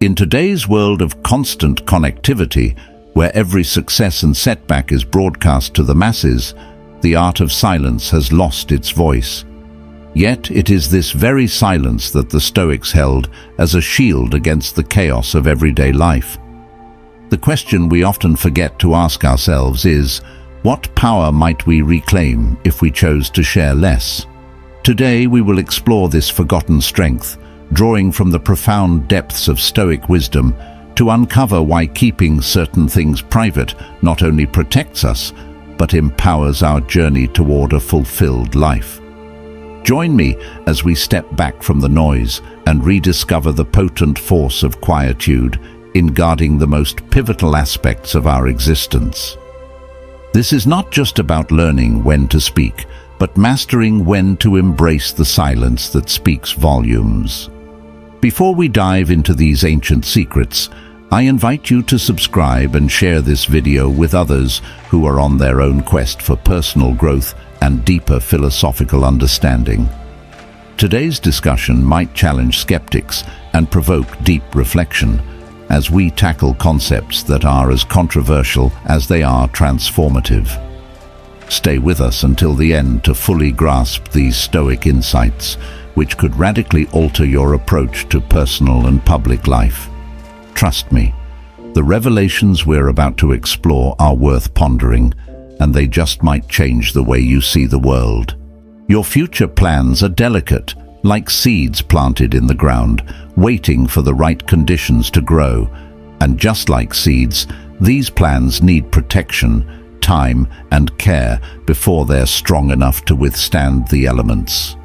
In today's world of constant connectivity, where every success and setback is broadcast to the masses, the art of silence has lost its voice. Yet it is this very silence that the Stoics held as a shield against the chaos of everyday life. The question we often forget to ask ourselves is, what power might we reclaim if we chose to share less? Today we will explore this forgotten strength, drawing from the profound depths of Stoic wisdom to uncover why keeping certain things private not only protects us, but empowers our journey toward a fulfilled life. Join me as we step back from the noise and rediscover the potent force of quietude in guarding the most pivotal aspects of our existence. This is not just about learning when to speak, but mastering when to embrace the silence that speaks volumes. Before we dive into these ancient secrets, I invite you to subscribe and share this video with others who are on their own quest for personal growth and deeper philosophical understanding. Today's discussion might challenge skeptics and provoke deep reflection as we tackle concepts that are as controversial as they are transformative. Stay with us until the end to fully grasp these Stoic insights, which could radically alter your approach to personal and public life. Trust me, the revelations we're about to explore are worth pondering, and they just might change the way you see the world. Your future plans are delicate, like seeds planted in the ground, waiting for the right conditions to grow. And just like seeds, these plans need protection, time, and care before they're strong enough to withstand the elements.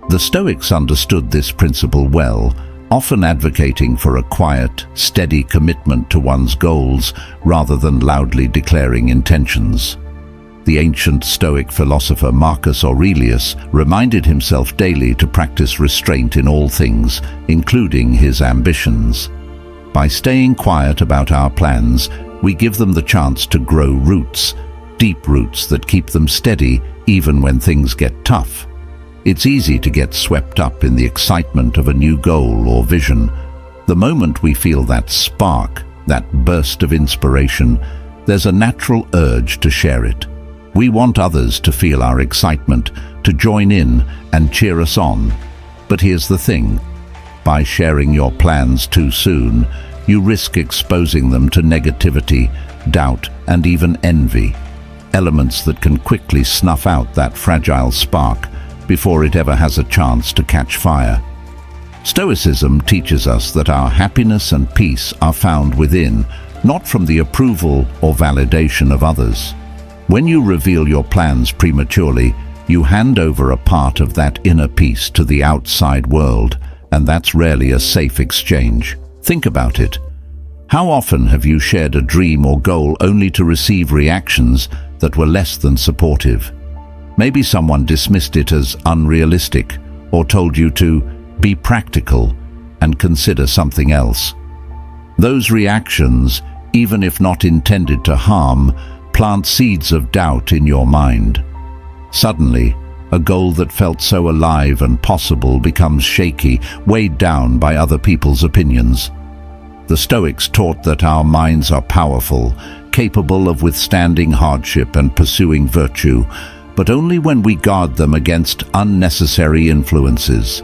The Stoics understood this principle well, often advocating for a quiet, steady commitment to one's goals rather than loudly declaring intentions. The ancient Stoic philosopher Marcus Aurelius reminded himself daily to practice restraint in all things, including his ambitions. By staying quiet about our plans, we give them the chance to grow roots, deep roots that keep them steady even when things get tough. It's easy to get swept up in the excitement of a new goal or vision. The moment we feel that spark, that burst of inspiration, there's a natural urge to share it. We want others to feel our excitement, to join in and cheer us on. But here's the thing. By sharing your plans too soon, you risk exposing them to negativity, doubt, and even envy, elements that can quickly snuff out that fragile spark before it ever has a chance to catch fire. Stoicism teaches us that our happiness and peace are found within, not from the approval or validation of others. When you reveal your plans prematurely, you hand over a part of that inner peace to the outside world, and that's rarely a safe exchange. Think about it. How often have you shared a dream or goal only to receive reactions that were less than supportive? Maybe someone dismissed it as unrealistic or told you to be practical and consider something else. Those reactions, even if not intended to harm, plant seeds of doubt in your mind. Suddenly, a goal that felt so alive and possible becomes shaky, weighed down by other people's opinions. The Stoics taught that our minds are powerful, capable of withstanding hardship and pursuing virtue, but only when we guard them against unnecessary influences.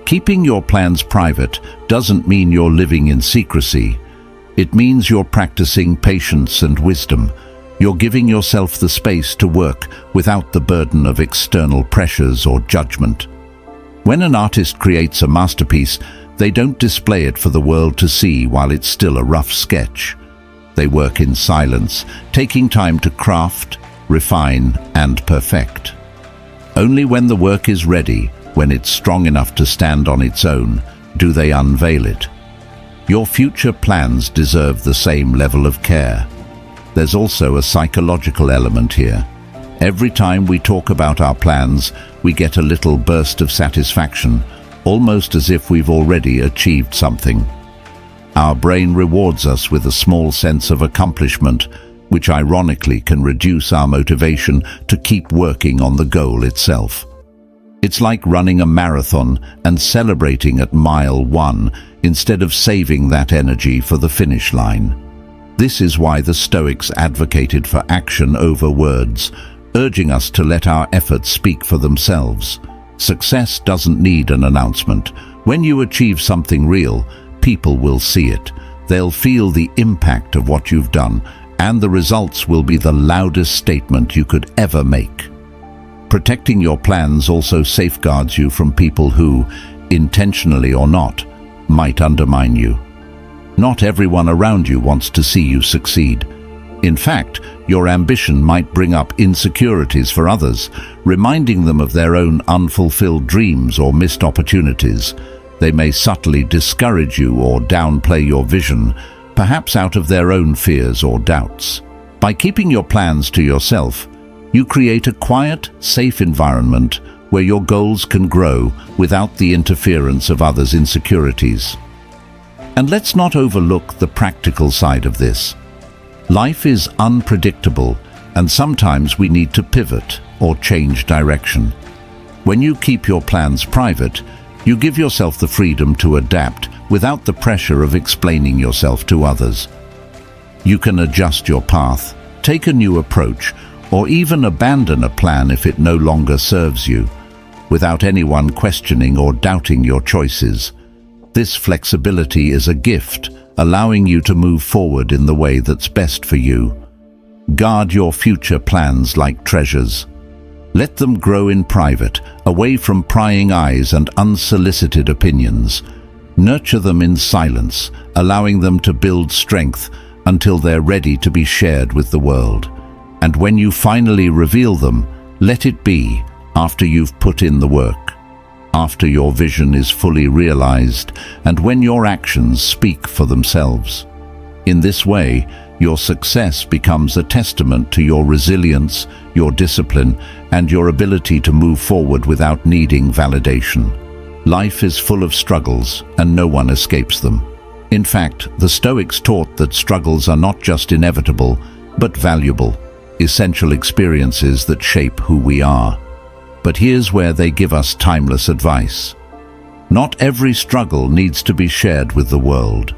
Keeping your plans private doesn't mean you're living in secrecy. It means you're practicing patience and wisdom. You're giving yourself the space to work without the burden of external pressures or judgment. When an artist creates a masterpiece, they don't display it for the world to see while it's still a rough sketch. They work in silence, taking time to craft, refine, and perfect. Only when the work is ready, when it's strong enough to stand on its own, do they unveil it. Your future plans deserve the same level of care. There's also a psychological element here. Every time we talk about our plans, we get a little burst of satisfaction, almost as if we've already achieved something. Our brain rewards us with a small sense of accomplishment, which ironically can reduce our motivation to keep working on the goal itself. It's like running a marathon and celebrating at mile 1 instead of saving that energy for the finish line. This is why the Stoics advocated for action over words, urging us to let our efforts speak for themselves. Success doesn't need an announcement. When you achieve something real, people will see it. They'll feel the impact of what you've done, and the results will be the loudest statement you could ever make. Protecting your plans also safeguards you from people who, intentionally or not, might undermine you. Not everyone around you wants to see you succeed. In fact, your ambition might bring up insecurities for others, reminding them of their own unfulfilled dreams or missed opportunities. They may subtly discourage you or downplay your vision, perhaps out of their own fears or doubts. By keeping your plans to yourself, you create a quiet, safe environment where your goals can grow without the interference of others' insecurities. And let's not overlook the practical side of this. Life is unpredictable, and sometimes we need to pivot or change direction. When you keep your plans private, you give yourself the freedom to adapt without the pressure of explaining yourself to others. You can adjust your path, take a new approach, or even abandon a plan if it no longer serves you, without anyone questioning or doubting your choices. This flexibility is a gift, allowing you to move forward in the way that's best for you. Guard your future plans like treasures. Let them grow in private, away from prying eyes and unsolicited opinions. Nurture them in silence, allowing them to build strength until they're ready to be shared with the world. And when you finally reveal them, let it be after you've put in the work, after your vision is fully realized, and when your actions speak for themselves. In this way, your success becomes a testament to your resilience, your discipline, and your ability to move forward without needing validation. Life is full of struggles, and no one escapes them. In fact, the Stoics taught that struggles are not just inevitable, but valuable, essential experiences that shape who we are. But here's where they give us timeless advice. Not every struggle needs to be shared with the world.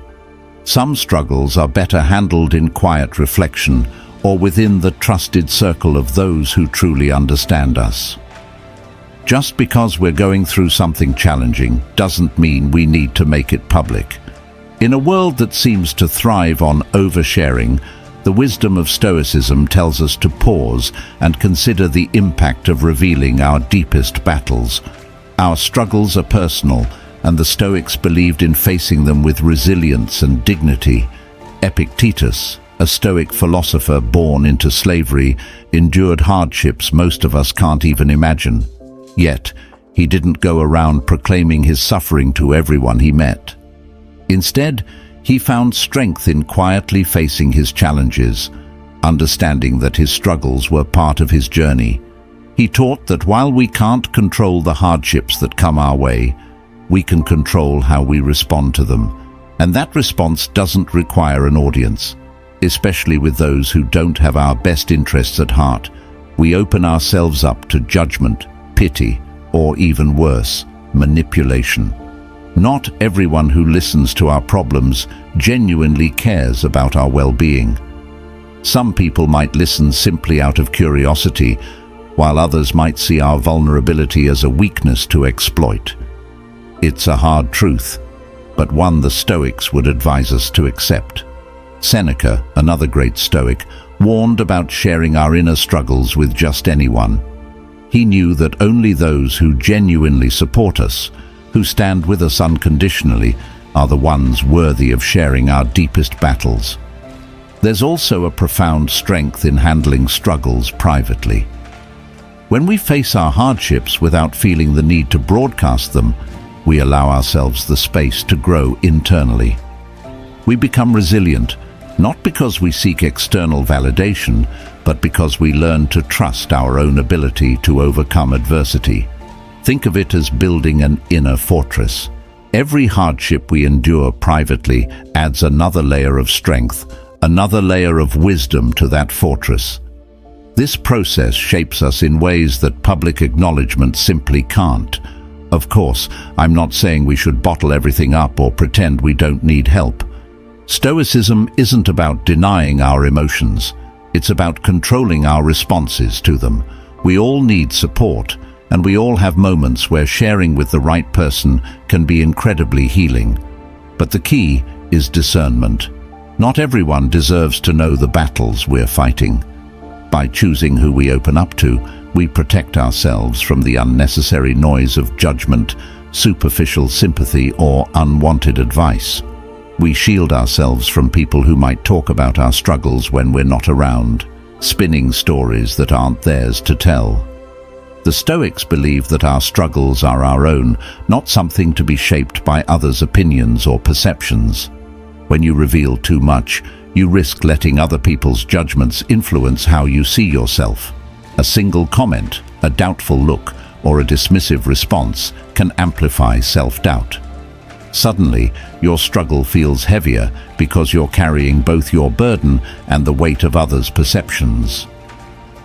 Some struggles are better handled in quiet reflection or within the trusted circle of those who truly understand us. Just because we're going through something challenging doesn't mean we need to make it public. In a world that seems to thrive on oversharing, the wisdom of Stoicism tells us to pause and consider the impact of revealing our deepest battles. Our struggles are personal, and the Stoics believed in facing them with resilience and dignity. Epictetus, a Stoic philosopher born into slavery, endured hardships most of us can't even imagine. Yet, he didn't go around proclaiming his suffering to everyone he met. Instead, he found strength in quietly facing his challenges, understanding that his struggles were part of his journey. He taught that while we can't control the hardships that come our way, we can control how we respond to them. And that response doesn't require an audience, especially with those who don't have our best interests at heart. We open ourselves up to judgment, pity, or even worse, manipulation. Not everyone who listens to our problems genuinely cares about our well-being. Some people might listen simply out of curiosity, while others might see our vulnerability as a weakness to exploit. It's a hard truth, but one the Stoics would advise us to accept. Seneca, another great Stoic, warned about sharing our inner struggles with just anyone. He knew that only those who genuinely support us, who stand with us unconditionally, are the ones worthy of sharing our deepest battles. There's also a profound strength in handling struggles privately. When we face our hardships without feeling the need to broadcast them, we allow ourselves the space to grow internally. We become resilient, not because we seek external validation, but because we learn to trust our own ability to overcome adversity. Think of it as building an inner fortress. Every hardship we endure privately adds another layer of strength, another layer of wisdom to that fortress. This process shapes us in ways that public acknowledgement simply can't. Of course, I'm not saying we should bottle everything up or pretend we don't need help. Stoicism isn't about denying our emotions. It's about controlling our responses to them. We all need support, and we all have moments where sharing with the right person can be incredibly healing. But the key is discernment. Not everyone deserves to know the battles we're fighting. By choosing who we open up to, we protect ourselves from the unnecessary noise of judgment, superficial sympathy, or unwanted advice. We shield ourselves from people who might talk about our struggles when we're not around, spinning stories that aren't theirs to tell. The Stoics believe that our struggles are our own, not something to be shaped by others' opinions or perceptions. When you reveal too much, you risk letting other people's judgments influence how you see yourself. A single comment, a doubtful look, or a dismissive response can amplify self-doubt. Suddenly, your struggle feels heavier because you're carrying both your burden and the weight of others' perceptions.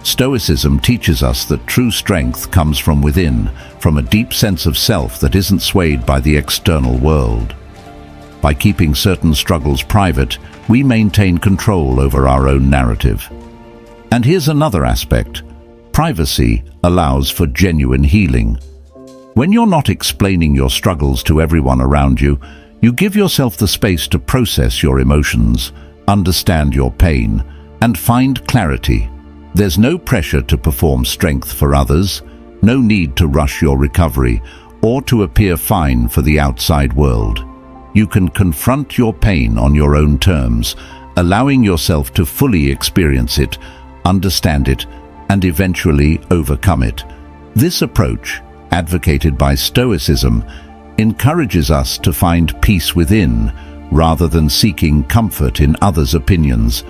Stoicism teaches us that true strength comes from within, from a deep sense of self that isn't swayed by the external world. By keeping certain struggles private, we maintain control over our own narrative. And here's another aspect. Privacy allows for genuine healing. When you're not explaining your struggles to everyone around you, you give yourself the space to process your emotions, understand your pain, and find clarity. There's no pressure to perform strength for others, no need to rush your recovery, or to appear fine for the outside world. You can confront your pain on your own terms, allowing yourself to fully experience it, understand it, and eventually overcome it. This approach, advocated by Stoicism, encourages us to find peace within, rather than seeking comfort in others' opinions.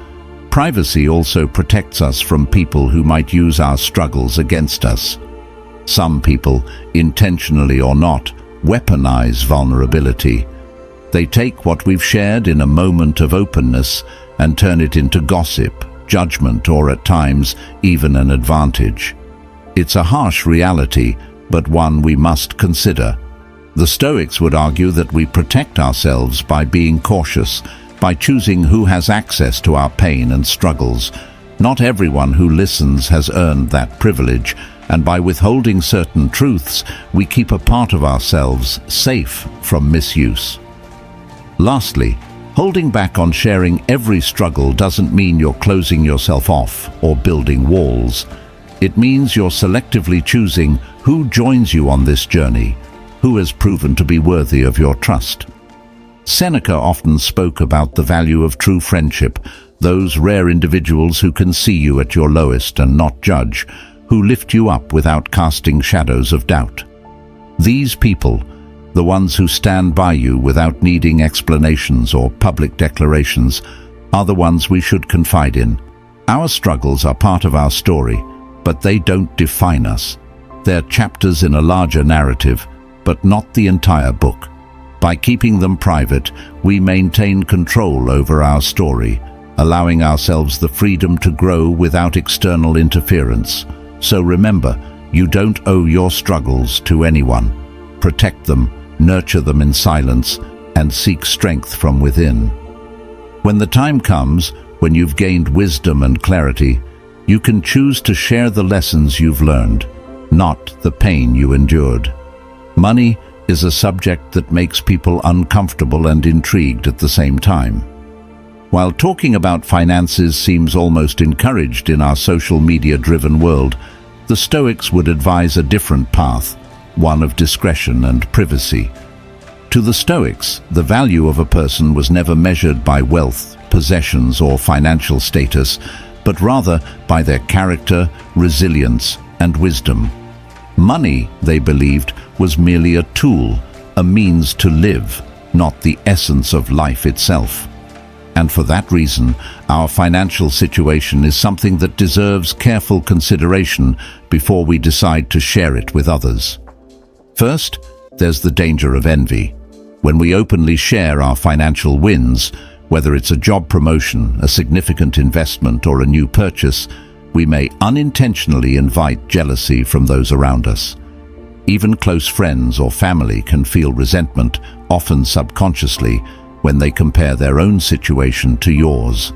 Privacy also protects us from people who might use our struggles against us. Some people, intentionally or not, weaponize vulnerability. They take what we've shared in a moment of openness and turn it into gossip, judgment, or at times even an advantage. It's a harsh reality, but one we must consider. The Stoics would argue that we protect ourselves by being cautious, by choosing who has access to our pain and struggles. Not everyone who listens has earned that privilege, and by withholding certain truths, we keep a part of ourselves safe from misuse. Lastly, holding back on sharing every struggle doesn't mean you're closing yourself off or building walls. It means you're selectively choosing who joins you on this journey, who has proven to be worthy of your trust. Seneca often spoke about the value of true friendship, those rare individuals who can see you at your lowest and not judge, who lift you up without casting shadows of doubt. These people, the ones who stand by you without needing explanations or public declarations, are the ones we should confide in. Our struggles are part of our story, but they don't define us. They're chapters in a larger narrative, but not the entire book. By keeping them private, we maintain control over our story, allowing ourselves the freedom to grow without external interference. So remember, you don't owe your struggles to anyone. Protect them, nurture them in silence, and seek strength from within. When the time comes, when you've gained wisdom and clarity, you can choose to share the lessons you've learned, not the pain you endured. Money is a subject that makes people uncomfortable and intrigued at the same time. While talking about finances seems almost encouraged in our social media-driven world, the Stoics would advise a different path, one of discretion and privacy. To the Stoics, the value of a person was never measured by wealth, possessions, or financial status, but rather by their character, resilience, and wisdom. Money, they believed, was merely a tool, a means to live, not the essence of life itself. And for that reason, our financial situation is something that deserves careful consideration before we decide to share it with others. First, there's the danger of envy. When we openly share our financial wins, whether it's a job promotion, a significant investment, or a new purchase, we may unintentionally invite jealousy from those around us. Even close friends or family can feel resentment, often subconsciously, when they compare their own situation to yours.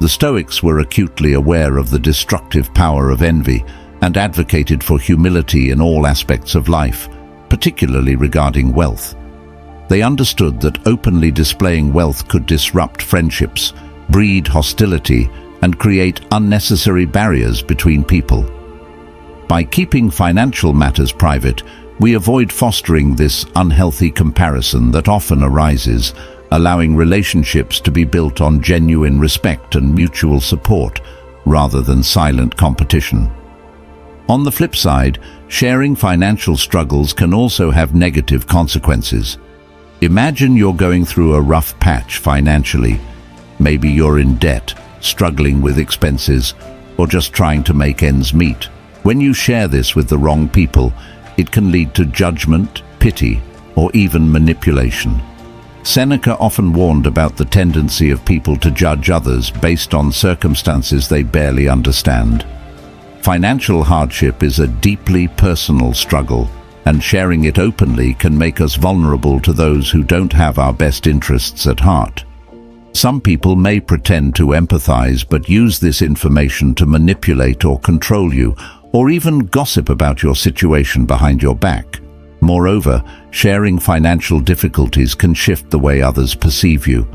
The Stoics were acutely aware of the destructive power of envy and advocated for humility in all aspects of life, particularly regarding wealth. They understood that openly displaying wealth could disrupt friendships, breed hostility, and create unnecessary barriers between people. By keeping financial matters private, we avoid fostering this unhealthy comparison that often arises, allowing relationships to be built on genuine respect and mutual support, rather than silent competition. On the flip side, sharing financial struggles can also have negative consequences. Imagine you're going through a rough patch financially. Maybe you're in debt, struggling with expenses, or just trying to make ends meet. When you share this with the wrong people, it can lead to judgment, pity, or even manipulation. Seneca often warned about the tendency of people to judge others based on circumstances they barely understand. Financial hardship is a deeply personal struggle, and sharing it openly can make us vulnerable to those who don't have our best interests at heart. Some people may pretend to empathize but use this information to manipulate or control you, or even gossip about your situation behind your back. Moreover, sharing financial difficulties can shift the way others perceive you.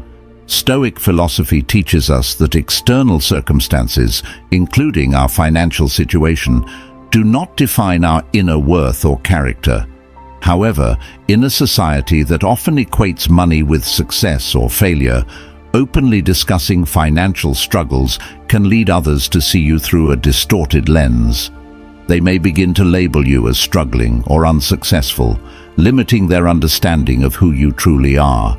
Stoic philosophy teaches us that external circumstances, including our financial situation, do not define our inner worth or character. However, in a society that often equates money with success or failure, openly discussing financial struggles can lead others to see you through a distorted lens. They may begin to label you as struggling or unsuccessful, limiting their understanding of who you truly are.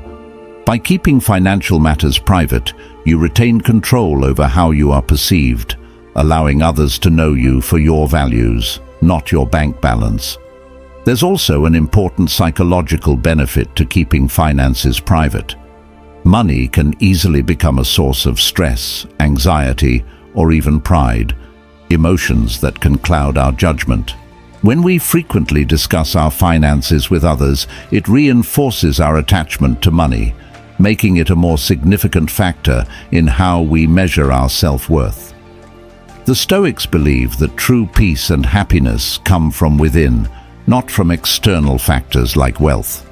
By keeping financial matters private, you retain control over how you are perceived, allowing others to know you for your values, not your bank balance. There's also an important psychological benefit to keeping finances private. Money can easily become a source of stress, anxiety, or even pride, emotions that can cloud our judgment. When we frequently discuss our finances with others, it reinforces our attachment to money, making it a more significant factor in how we measure our self-worth. The Stoics believe that true peace and happiness come from within, not from external factors like wealth.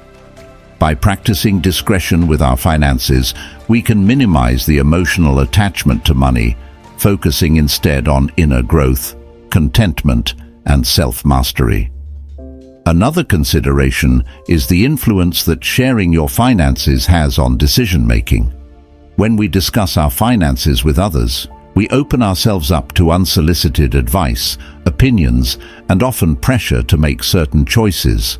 By practicing discretion with our finances, we can minimize the emotional attachment to money, focusing instead on inner growth, contentment, and self-mastery. Another consideration is the influence that sharing your finances has on decision-making. When we discuss our finances with others, we open ourselves up to unsolicited advice, opinions, and often pressure to make certain choices.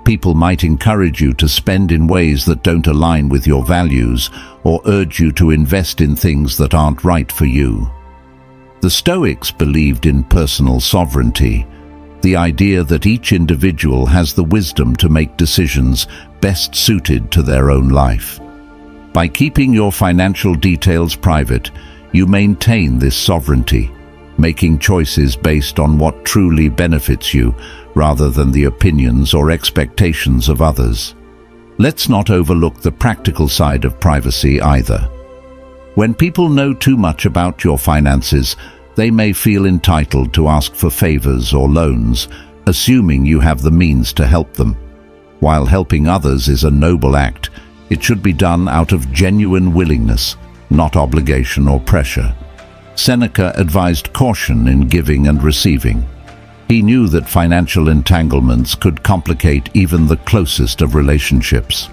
People might encourage you to spend in ways that don't align with your values, or urge you to invest in things that aren't right for you. The Stoics believed in personal sovereignty, the idea that each individual has the wisdom to make decisions best suited to their own life. By keeping your financial details private, you maintain this sovereignty, making choices based on what truly benefits you, rather than the opinions or expectations of others. Let's not overlook the practical side of privacy either. When people know too much about your finances, they may feel entitled to ask for favors or loans, assuming you have the means to help them. While helping others is a noble act, it should be done out of genuine willingness, not obligation or pressure. Seneca advised caution in giving and receiving. He knew that financial entanglements could complicate even the closest of relationships.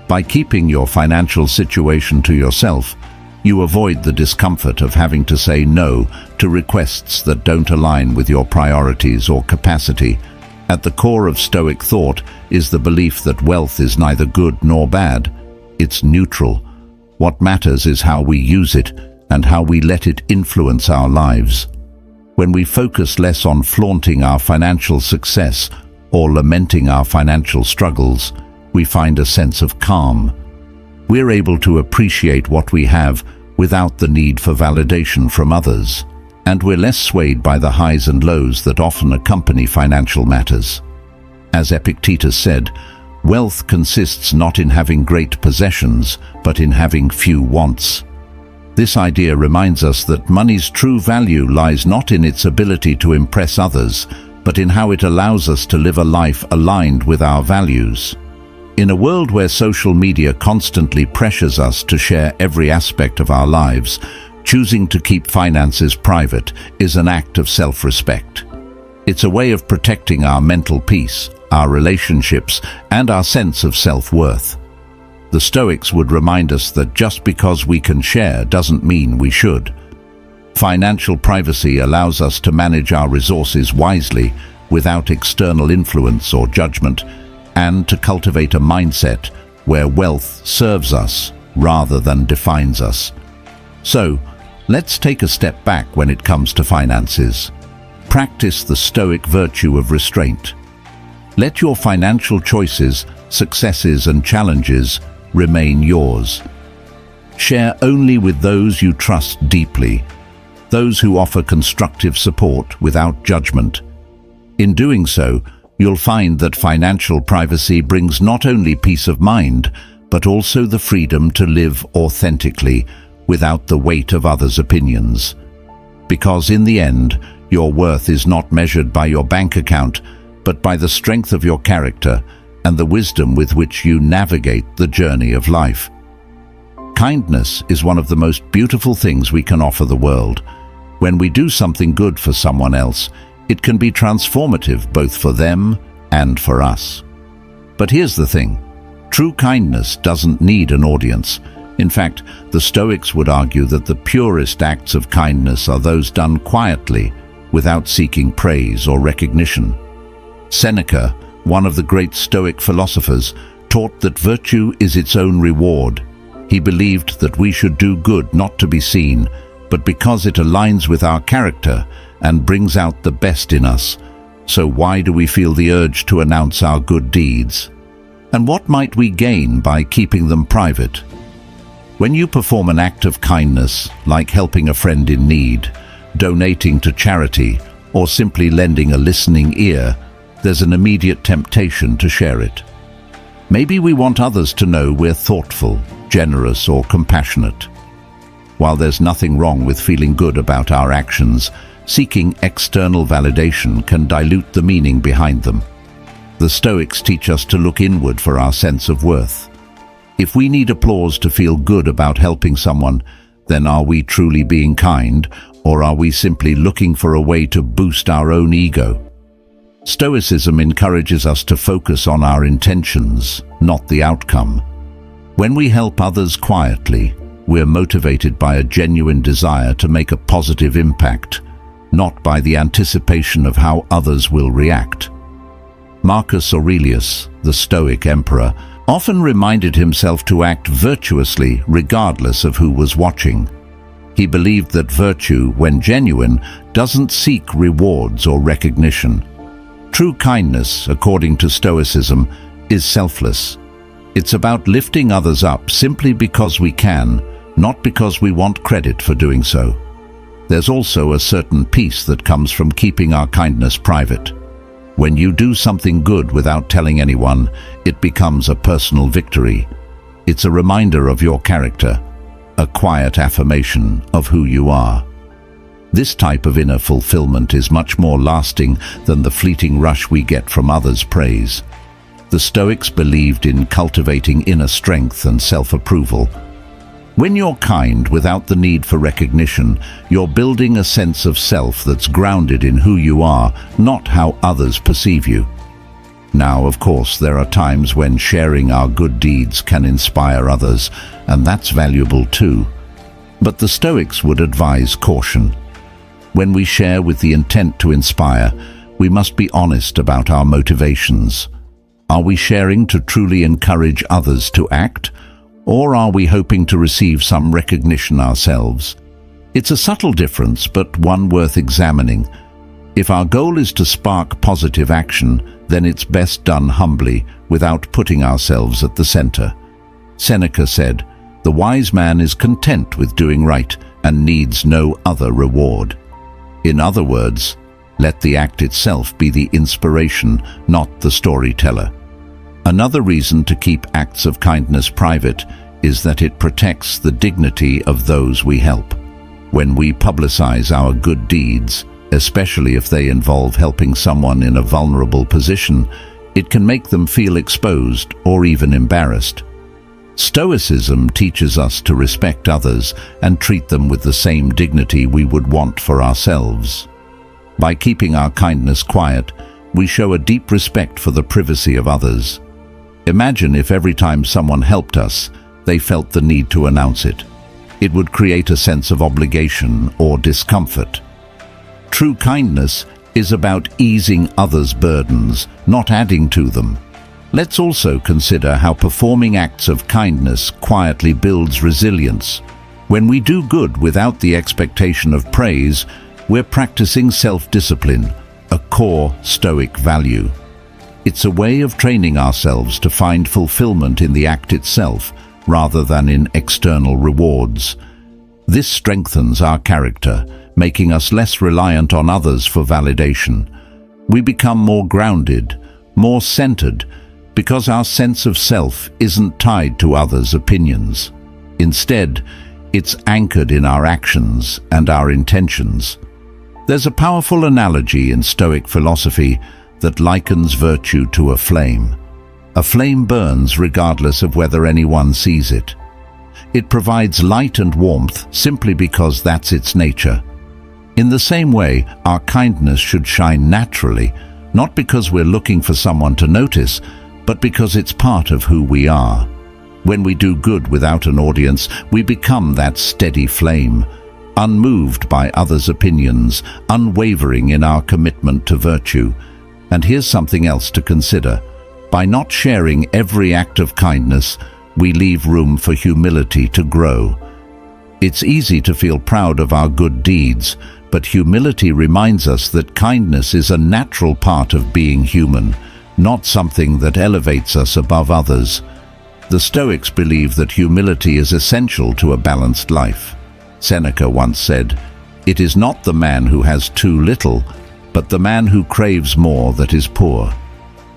By keeping your financial situation to yourself, you avoid the discomfort of having to say no to requests that don't align with your priorities or capacity. At the core of Stoic thought is the belief that wealth is neither good nor bad. It's neutral. What matters is how we use it and how we let it influence our lives. When we focus less on flaunting our financial success or lamenting our financial struggles, we find a sense of calm. We're able to appreciate what we have without the need for validation from others, and we're less swayed by the highs and lows that often accompany financial matters. As Epictetus said, wealth consists not in having great possessions, but in having few wants. This idea reminds us that money's true value lies not in its ability to impress others, but in how it allows us to live a life aligned with our values. In a world where social media constantly pressures us to share every aspect of our lives, choosing to keep finances private is an act of self-respect. It's a way of protecting our mental peace, our relationships, and our sense of self-worth. The Stoics would remind us that just because we can share doesn't mean we should. Financial privacy allows us to manage our resources wisely without external influence or judgment, and to cultivate a mindset where wealth serves us rather than defines us. So, let's take a step back when it comes to finances. Practice the Stoic virtue of restraint. Let your financial choices, successes and challenges remain yours. Share only with those you trust deeply, those who offer constructive support without judgment. In doing so, you'll find that financial privacy brings not only peace of mind, but also the freedom to live authentically without the weight of others' opinions. Because in the end, your worth is not measured by your bank account, but by the strength of your character and the wisdom with which you navigate the journey of life. Kindness is one of the most beautiful things we can offer the world. When we do something good for someone else, it can be transformative both for them and for us. But here's the thing. True kindness doesn't need an audience. In fact, the Stoics would argue that the purest acts of kindness are those done quietly, without seeking praise or recognition. Seneca, one of the great Stoic philosophers, taught that virtue is its own reward. He believed that we should do good not to be seen, but because it aligns with our character and brings out the best in us. So why do we feel the urge to announce our good deeds? And what might we gain by keeping them private? When you perform an act of kindness, like helping a friend in need, donating to charity, or simply lending a listening ear, there's an immediate temptation to share it. Maybe we want others to know we're thoughtful, generous, or compassionate. While there's nothing wrong with feeling good about our actions, seeking external validation can dilute the meaning behind them. The Stoics teach us to look inward for our sense of worth. If we need applause to feel good about helping someone, then are we truly being kind, or are we simply looking for a way to boost our own ego? Stoicism encourages us to focus on our intentions, not the outcome. When we help others quietly, we're motivated by a genuine desire to make a positive impact, not by the anticipation of how others will react. Marcus Aurelius, the Stoic emperor, often reminded himself to act virtuously regardless of who was watching. He believed that virtue, when genuine, doesn't seek rewards or recognition. True kindness, according to Stoicism, is selfless. It's about lifting others up simply because we can, not because we want credit for doing so. There's also a certain peace that comes from keeping our kindness private. When you do something good without telling anyone, it becomes a personal victory. It's a reminder of your character, a quiet affirmation of who you are. This type of inner fulfillment is much more lasting than the fleeting rush we get from others' praise. The Stoics believed in cultivating inner strength and self-approval. When you're kind without the need for recognition, you're building a sense of self that's grounded in who you are, not how others perceive you. Now, of course, there are times when sharing our good deeds can inspire others, and that's valuable too. But the Stoics would advise caution. When we share with the intent to inspire, we must be honest about our motivations. Are we sharing to truly encourage others to act, or are we hoping to receive some recognition ourselves? It's a subtle difference, but one worth examining. If our goal is to spark positive action, then it's best done humbly, without putting ourselves at the center. Seneca said, "The wise man is content with doing right and needs no other reward." In other words, Let the act itself be the inspiration, not the storyteller. Another reason to keep acts of kindness private is that it protects the dignity of those we help. When we publicize our good deeds, especially if they involve helping someone in a vulnerable position, it can make them feel exposed or even embarrassed. Stoicism teaches us to respect others and treat them with the same dignity we would want for ourselves. By keeping our kindness quiet, we show a deep respect for the privacy of others. Imagine if every time someone helped us, they felt the need to announce it. It would create a sense of obligation or discomfort. True kindness is about easing others' burdens, not adding to them. Let's also consider how performing acts of kindness quietly builds resilience. When we do good without the expectation of praise, we're practicing self-discipline, a core Stoic value. It's a way of training ourselves to find fulfillment in the act itself, rather than in external rewards. This strengthens our character, making us less reliant on others for validation. We become more grounded, more centered, because our sense of self isn't tied to others' opinions. Instead, it's anchored in our actions and our intentions. There's a powerful analogy in Stoic philosophy that likens virtue to a flame. A flame burns regardless of whether anyone sees it. It provides light and warmth simply because that's its nature. In the same way, our kindness should shine naturally, not because we're looking for someone to notice, but because it's part of who we are. When we do good without an audience, we become that steady flame, unmoved by others' opinions, unwavering in our commitment to virtue. And here's something else to consider. By not sharing every act of kindness, we leave room for humility to grow. It's easy to feel proud of our good deeds, but humility reminds us that kindness is a natural part of being human, not something that elevates us above others. The Stoics believe that humility is essential to a balanced life. Seneca once said, "It is not the man who has too little, but the man who craves more that is poor."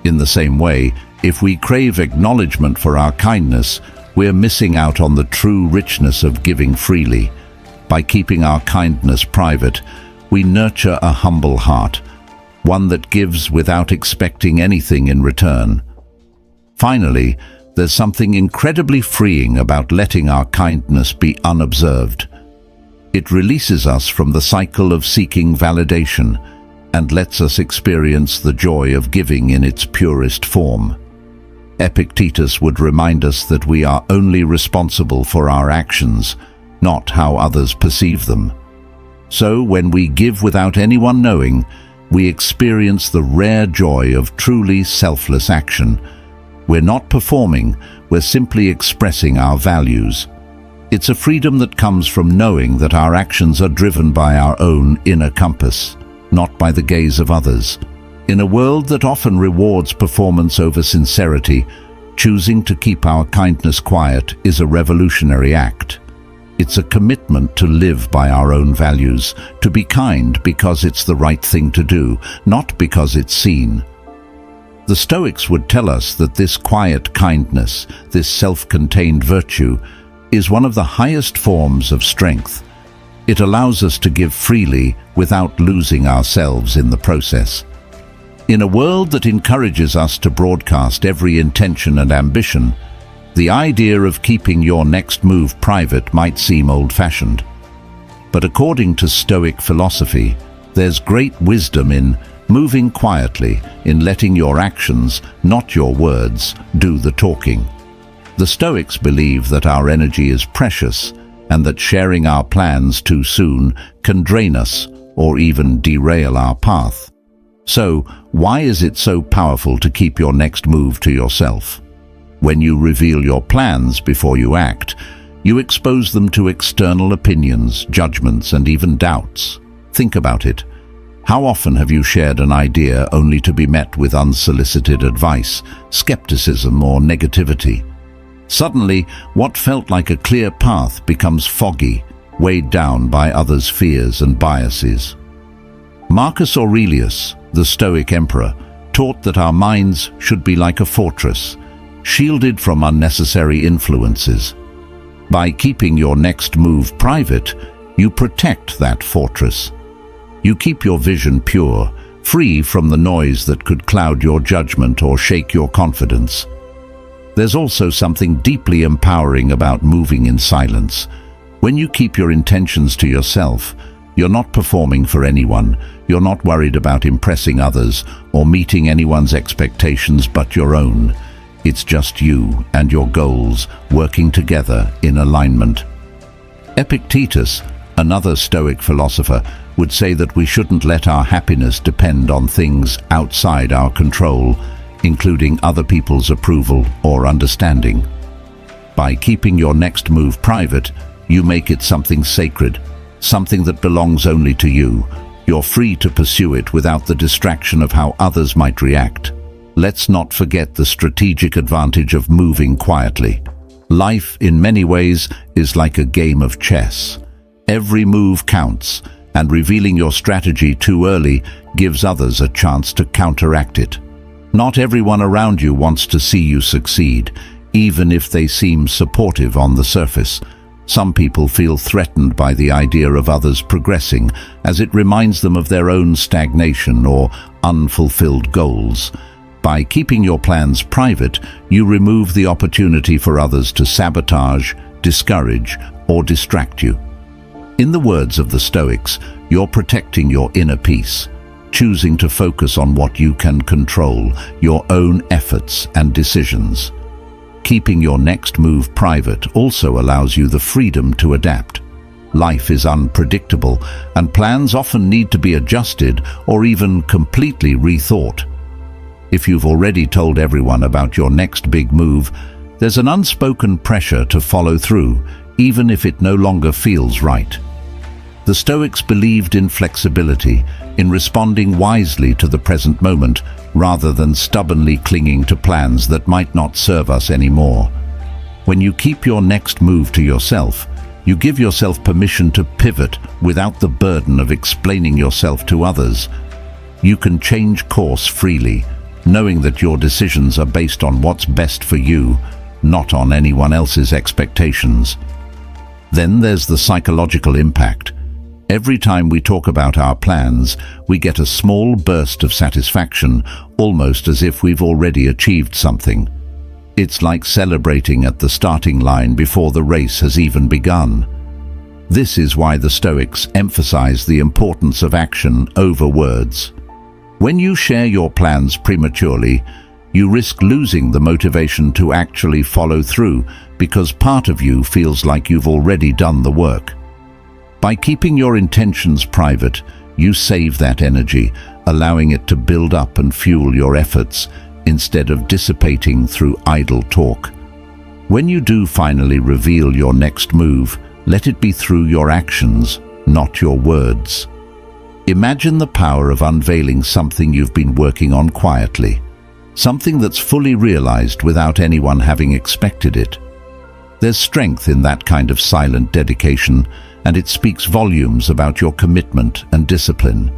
In the same way, if we crave acknowledgement for our kindness, we're missing out on the true richness of giving freely. By keeping our kindness private, we nurture a humble heart, one that gives without expecting anything in return. Finally, there's something incredibly freeing about letting our kindness be unobserved. It releases us from the cycle of seeking validation and lets us experience the joy of giving in its purest form. Epictetus would remind us that we are only responsible for our actions, not how others perceive them. So, when we give without anyone knowing, we experience the rare joy of truly selfless action. We're not performing, we're simply expressing our values. It's a freedom that comes from knowing that our actions are driven by our own inner compass, not by the gaze of others. In a world that often rewards performance over sincerity, choosing to keep our kindness quiet is a revolutionary act. It's a commitment to live by our own values, to be kind because it's the right thing to do, not because it's seen. The Stoics would tell us that this quiet kindness, this self-contained virtue, is one of the highest forms of strength. It allows us to give freely without losing ourselves in the process. In a world that encourages us to broadcast every intention and ambition, the idea of keeping your next move private might seem old-fashioned. But according to Stoic philosophy, there's great wisdom in moving quietly, in letting your actions, not your words, do the talking. The Stoics believe that our energy is precious and that sharing our plans too soon can drain us or even derail our path. So, why is it so powerful to keep your next move to yourself? When you reveal your plans before you act, you expose them to external opinions, judgments, and even doubts. Think about it. How often have you shared an idea only to be met with unsolicited advice, skepticism, or negativity? Suddenly, what felt like a clear path becomes foggy, weighed down by others' fears and biases. Marcus Aurelius, the Stoic emperor, taught that our minds should be like a fortress, shielded from unnecessary influences. By keeping your next move private, you protect that fortress. You keep your vision pure, free from the noise that could cloud your judgment or shake your confidence. There's also something deeply empowering about moving in silence. When you keep your intentions to yourself, you're not performing for anyone, you're not worried about impressing others or meeting anyone's expectations but your own. It's just you and your goals working together in alignment. Epictetus, another Stoic philosopher, would say that we shouldn't let our happiness depend on things outside our control, including other people's approval or understanding. By keeping your next move private, you make it something sacred, something that belongs only to you. You're free to pursue it without the distraction of how others might react. Let's not forget the strategic advantage of moving quietly. Life, in many ways, is like a game of chess. Every move counts, and revealing your strategy too early gives others a chance to counteract it. Not everyone around you wants to see you succeed, even if they seem supportive on the surface. Some people feel threatened by the idea of others progressing, as it reminds them of their own stagnation or unfulfilled goals. By keeping your plans private, you remove the opportunity for others to sabotage, discourage, or distract you. In the words of the Stoics, you're protecting your inner peace, choosing to focus on what you can control, your own efforts and decisions. Keeping your next move private also allows you the freedom to adapt. Life is unpredictable, and plans often need to be adjusted or even completely rethought. If you've already told everyone about your next big move, there's an unspoken pressure to follow through, even if it no longer feels right. The Stoics believed in flexibility, in responding wisely to the present moment, rather than stubbornly clinging to plans that might not serve us anymore. When you keep your next move to yourself, you give yourself permission to pivot without the burden of explaining yourself to others. You can change course freely, knowing that your decisions are based on what's best for you, not on anyone else's expectations. Then there's the psychological impact. Every time we talk about our plans, we get a small burst of satisfaction, almost as if we've already achieved something. It's like celebrating at the starting line before the race has even begun. This is why the Stoics emphasize the importance of action over words. When you share your plans prematurely, you risk losing the motivation to actually follow through because part of you feels like you've already done the work. By keeping your intentions private, you save that energy, allowing it to build up and fuel your efforts instead of dissipating through idle talk. When you do finally reveal your next move, let it be through your actions, not your words. Imagine the power of unveiling something you've been working on quietly, something that's fully realized without anyone having expected it. There's strength in that kind of silent dedication, and it speaks volumes about your commitment and discipline.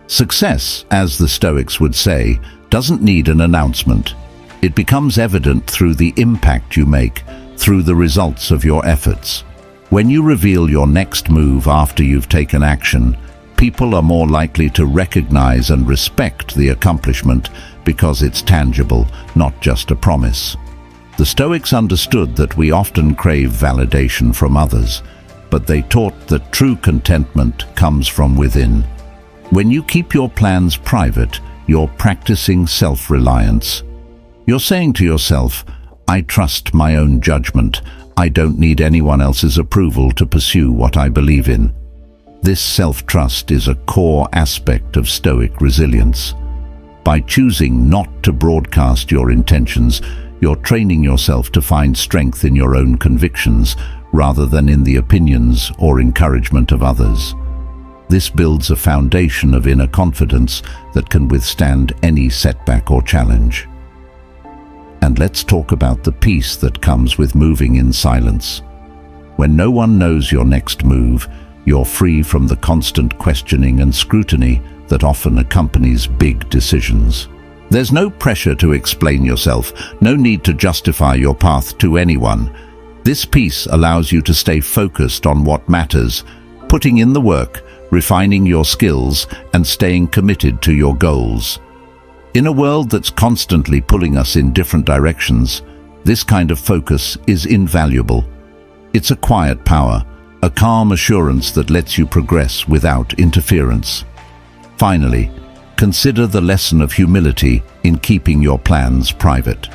Success, as the Stoics would say, doesn't need an announcement. It becomes evident through the impact you make, through the results of your efforts. When you reveal your next move after you've taken action, people are more likely to recognize and respect the accomplishment because it's tangible, not just a promise. The Stoics understood that we often crave validation from others, but they taught that true contentment comes from within. When you keep your plans private, you're practicing self-reliance. You're saying to yourself, I trust my own judgment. I don't need anyone else's approval to pursue what I believe in. This self-trust is a core aspect of Stoic resilience. By choosing not to broadcast your intentions, you're training yourself to find strength in your own convictions rather than in the opinions or encouragement of others. This builds a foundation of inner confidence that can withstand any setback or challenge. And let's talk about the peace that comes with moving in silence. When no one knows your next move, You're free from the constant questioning and scrutiny that often accompanies big decisions. There's no pressure to explain yourself, no need to justify your path to anyone. This peace allows you to stay focused on what matters, putting in the work, refining your skills, and staying committed to your goals. In a world that's constantly pulling us in different directions, this kind of focus is invaluable. It's a quiet power, a calm assurance that lets you progress without interference. Finally, consider the lesson of humility in keeping your plans private.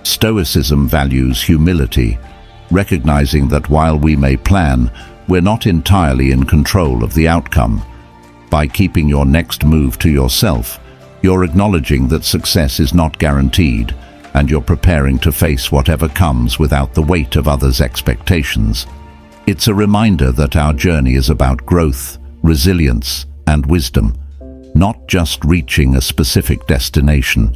Stoicism values humility, recognizing that while we may plan, we're not entirely in control of the outcome. By keeping your next move to yourself, you're acknowledging that success is not guaranteed, and you're preparing to face whatever comes without the weight of others' expectations. It's a reminder that our journey is about growth, resilience, and wisdom, not just reaching a specific destination.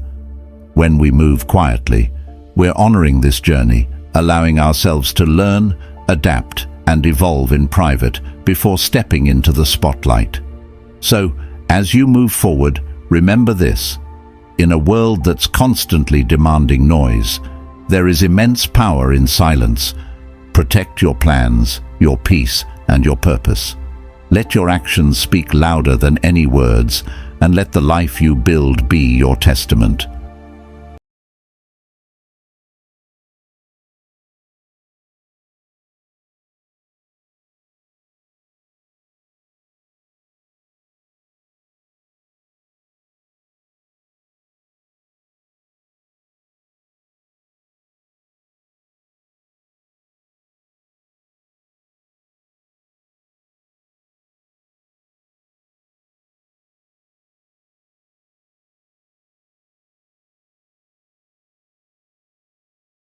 When we move quietly, we're honoring this journey, allowing ourselves to learn, adapt, and evolve in private before stepping into the spotlight. So, as you move forward, remember this: in a world that's constantly demanding noise, there is immense power in silence. Protect your plans, your peace, and your purpose. Let your actions speak louder than any words, and let the life you build be your testament.